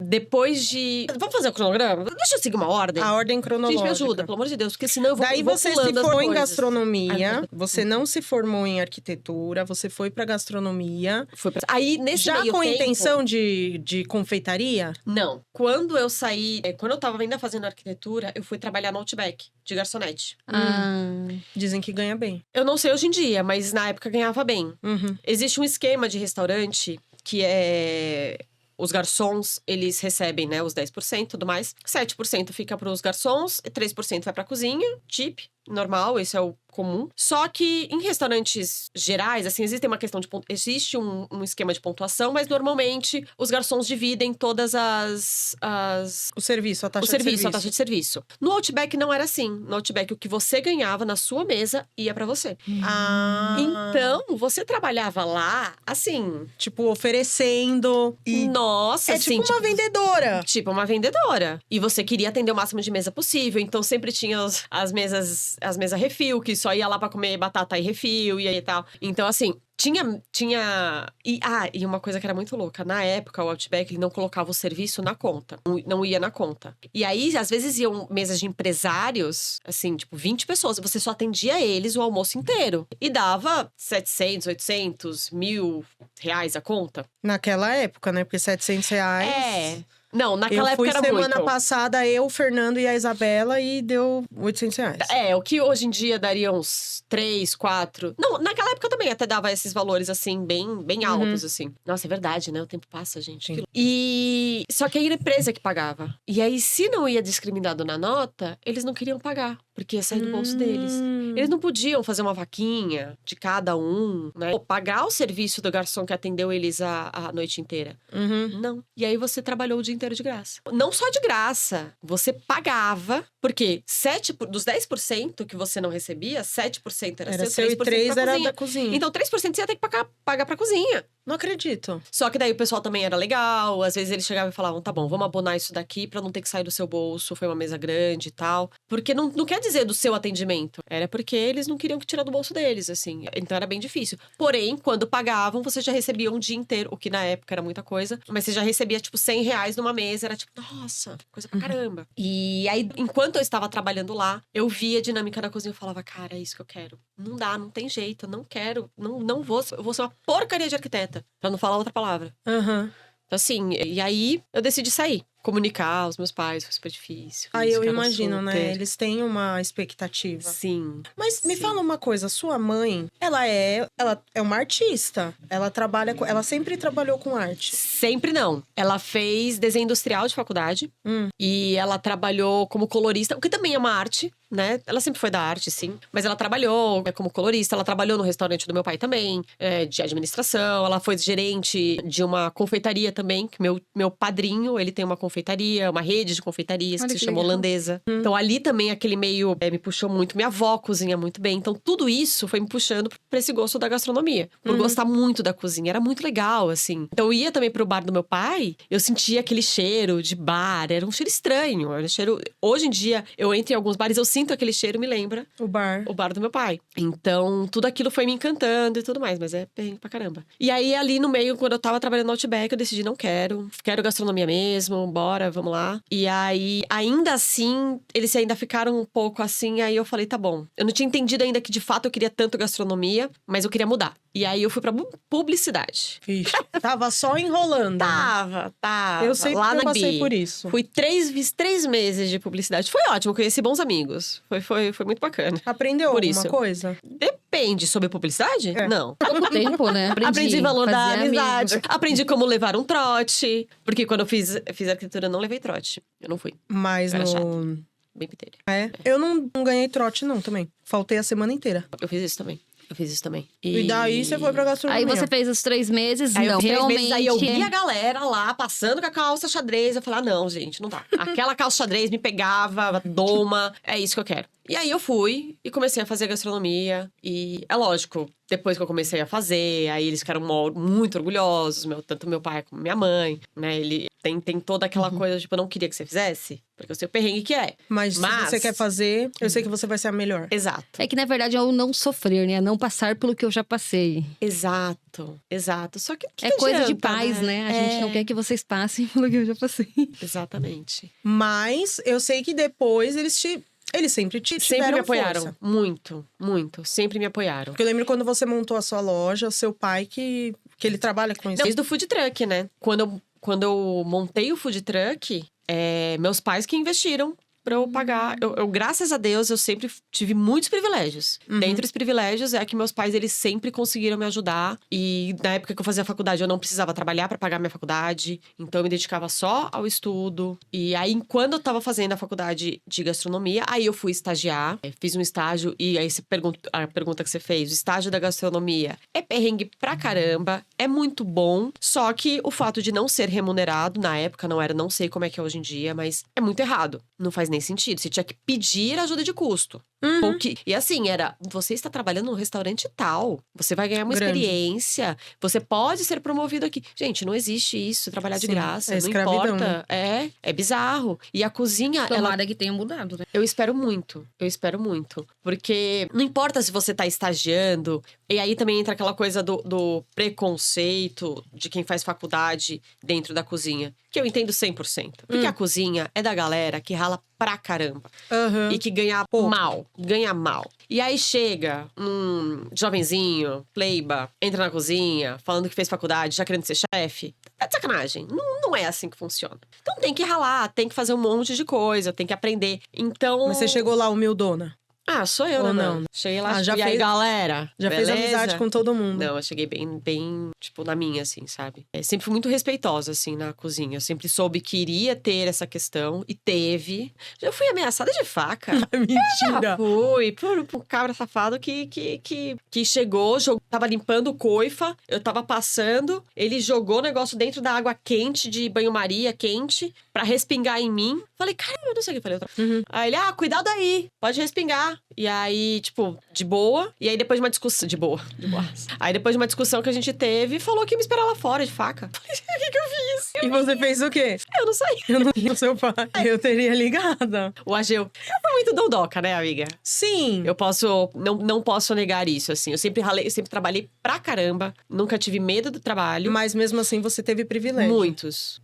depois de... Vamos fazer o cronograma? Deixa eu seguir uma ordem. A ordem cronológica. Gente, me ajuda, pelo amor de Deus, porque senão eu vou Daí vou você se pulando as formou em coisas. gastronomia, Ai, você não se formou em arquitetura, você foi pra gastronomia. Aí, nesse Já meio com tempo... intenção de confeitaria? Não. Quando eu saí... Quando eu tava ainda fazendo arquitetura, eu fui trabalhar no Outback, de garçonete. Dizem que ganha bem. Eu não sei hoje em dia, mas na época ganhava bem. Uhum. Existe um esquema de restaurante que é... Os garçons, eles recebem, né, os 10% e tudo mais. 7% fica pros garçons, 3% vai pra cozinha, tip, normal, esse é o comum. Só que em restaurantes gerais, assim, existe um esquema de pontuação, mas normalmente os garçons dividem todas O serviço, a taxa o de serviço, serviço. a taxa de serviço. No Outback não era assim. No Outback, o que você ganhava na sua mesa ia pra você. Ah, Então, você trabalhava lá, assim... tipo, oferecendo. E Nossa, é assim, tipo uma vendedora. Tipo uma vendedora. E você queria atender o máximo de mesa possível. Então, sempre tinha as mesas refil, que só ia lá pra comer batata e refil e tal. Então, assim... E uma coisa que era muito louca. Na época, o Outback, ele não colocava o serviço na conta. Não ia na conta. E aí, às vezes, iam mesas de empresários, assim, tipo, 20 pessoas. E você só atendia eles o almoço inteiro. E dava 700, 800, R$1.000 a conta. Naquela época, né? Porque R$700. É. Não, naquela Eu fui época era semana muito. passada, eu, o Fernando e a Isabela, e deu R$800. É, o que hoje em dia daria uns 3, 4. Não, naquela época também até dava esses valores, assim, bem altos, assim. Nossa, é verdade, né? O tempo passa, gente. Sim. E... Só que aí era a empresa que pagava. E aí, se não ia discriminado na nota, eles não queriam pagar. Porque ia sair do bolso deles. Eles não podiam fazer uma vaquinha de cada um, né? Ou pagar o serviço do garçom que atendeu eles a noite inteira. Uhum. Não. E aí você trabalhou o dia inteiro de graça. Não só de graça, você pagava, porque dos 10% que você não recebia, 7% era seu, seu e 3% 3 pra era cozinha. da cozinha. Então 3% você ia ter que pagar pra cozinha. Não acredito. Só que daí o pessoal também era legal, às vezes eles chegavam e falavam, tá bom, vamos abonar isso daqui pra não ter que sair do seu bolso, foi uma mesa grande e tal. Porque não quer dizer do seu atendimento, era porque eles não queriam que tirar do bolso deles, assim. Então era bem difícil. Porém, quando pagavam, você já recebia um dia inteiro, o que na época era muita coisa, mas você já recebia, tipo, R$100 numa mesa, era tipo, nossa, coisa pra caramba. E aí, enquanto eu estava trabalhando lá, eu via a dinâmica da cozinha e falava, cara, é isso que eu quero. Não dá, não tem jeito, eu não quero, não vou, eu vou ser uma porcaria de arquiteta, pra não falar outra palavra. Aham. Então, assim, e aí eu decidi sair. Comunicar aos meus pais foi super difícil. Aí eu Ficaram imagino, né? super- Eles têm uma expectativa. Sim. Mas me Sim. fala uma coisa, sua mãe, ela é uma artista. Ela sempre trabalhou com arte. Sempre não. Ela fez desenho industrial de faculdade. E ela trabalhou como colorista, o que também é uma arte, né? Ela sempre foi da arte, sim. Mas ela trabalhou como colorista. Ela trabalhou no restaurante do meu pai também, de administração. Ela foi gerente de uma confeitaria também, que meu padrinho, ele tem uma confeitaria, uma rede de confeitarias, Olha que se que chama legal. Holandesa. Então ali também aquele meio me puxou muito. Minha avó cozinha muito bem. Então tudo isso foi me puxando pra esse gosto da gastronomia. Por gostar muito da cozinha. Era muito legal, assim. Então eu ia também pro bar do meu pai, eu sentia aquele cheiro de bar. Era um cheiro estranho. Era um cheiro... Hoje em dia, eu entro em alguns bares, eu sinto aquele cheiro, me lembra O bar. o bar do meu pai. Então, tudo aquilo foi me encantando e tudo mais, mas é perrengue pra caramba. E aí, ali no meio, quando eu tava trabalhando no Outback, eu decidi, não quero gastronomia mesmo, bora, vamos lá. E aí, ainda assim, eles ainda ficaram um pouco assim, aí eu falei, tá bom. Eu não tinha entendido ainda que, de fato, eu queria tanto gastronomia, mas eu queria mudar. E aí, eu fui pra publicidade. Vixe, tava só enrolando. Tava. Eu sempre lá na passei Bi. por isso. Fui 3 meses de publicidade. Foi ótimo, conheci bons amigos. Foi muito bacana. Aprendeu Por alguma isso. coisa? Depende. Sobre publicidade? É. Não. Pouco tempo, né? Aprendi valor da fazer amizade. amigos. Aprendi como levar um trote. Porque quando eu fiz arquitetura, eu não levei trote. Eu não fui. Mas Era no... Bem piteira. Eu não ganhei trote, não, também. Faltei a semana inteira. Eu fiz isso também. E daí você foi pra gastronomia. Aí você fez os 3 meses, Aí eu não, fiz 3 meses, realmente... aí eu vi a galera lá, passando com a calça xadrez. Eu falei, não, gente, não dá. Aquela calça xadrez me pegava, doma. É isso que eu quero. E aí eu fui e comecei a fazer gastronomia. E é lógico, depois que eu comecei a fazer, aí eles ficaram muito orgulhosos, tanto meu pai como minha mãe, né? Tem toda aquela coisa, tipo, eu não queria que você fizesse. Porque eu sei o perrengue que é. Mas se você quer fazer, eu sei que você vai ser a melhor. Exato. É que, na verdade, é o não sofrer, né? Não passar pelo que eu já passei. Exato. Só que É coisa de adianta, pais, né? A gente não quer que vocês passem pelo que eu já passei. Exatamente. Mas eu sei que depois eles sempre te Sempre deram me apoiaram. força. Muito. Sempre me apoiaram. Porque eu lembro quando você montou a sua loja, o seu pai que ele trabalha com isso. Desde o food truck, né? Quando eu montei o food truck, meus pais que investiram pra eu pagar. Eu, graças a Deus, eu sempre tive muitos privilégios. Dentre os privilégios é que meus pais, eles sempre conseguiram me ajudar. E na época que eu fazia faculdade, eu não precisava trabalhar pra pagar minha faculdade. Então, eu me dedicava só ao estudo. E aí, quando eu tava fazendo a faculdade de gastronomia, aí eu fui estagiar. Fiz um estágio e aí a pergunta que você fez, o estágio da gastronomia é perrengue pra caramba, é muito bom. Só que o fato de não ser remunerado, na época não era, não sei como é que é hoje em dia, mas é muito errado. Não faz nem sentido. Você tinha que pedir ajuda de custo. E assim, você está trabalhando num restaurante tal. Você vai ganhar uma Grande. experiência. Você pode ser promovido aqui. Gente, não existe isso. Trabalhar de Sim, graça. é Não escravidão, importa. É bizarro. E a cozinha, Tomara que tenha mudado, né? eu espero muito. Porque não importa se você tá estagiando. E aí também entra aquela coisa do preconceito de quem faz faculdade dentro da cozinha. Que eu entendo 100%. Porque a cozinha é da galera que rala pra caramba. Aham. E que ganha mal. Ganha mal. E aí chega um jovenzinho, pleiba, entra na cozinha, falando que fez faculdade, já querendo ser chefe. É de sacanagem. Não é assim que funciona. Então tem que ralar, tem que fazer um monte de coisa, tem que aprender. Então. Mas você chegou lá humildona. Ah, sou eu, Ou né? não? Mano? Cheguei lá, Já e aí, fez- galera? Já beleza? fez amizade com todo mundo. Não, eu cheguei bem, tipo, na minha, assim, sabe? Sempre fui muito respeitosa, assim, na cozinha. Eu sempre soube que iria ter essa questão, e teve. Já fui ameaçada de faca. Mentira. Fui, por um cabra safado que chegou, tava limpando coifa, eu tava passando, ele jogou o negócio dentro da água quente, de banho-maria quente, pra respingar em mim. Falei, caramba, eu não sei o que eu falei. Aí ele, cuidado aí, pode respingar. E aí, tipo, de boa. E aí, depois de uma discussão. De boa. Aí, depois de uma discussão que a gente teve, falou que ia me esperar lá fora de faca. Falei, o que eu fiz? E você fez o quê? Eu não saí. Eu não tinha o seu pai. Eu teria ligado. O Ageu. Eu fui muito dondoca, né, amiga? Sim. Eu posso. Não posso negar isso, assim. Eu sempre ralei, eu sempre trabalhei pra caramba. Nunca tive medo do trabalho. Mas mesmo assim você teve privilégio. Muitos.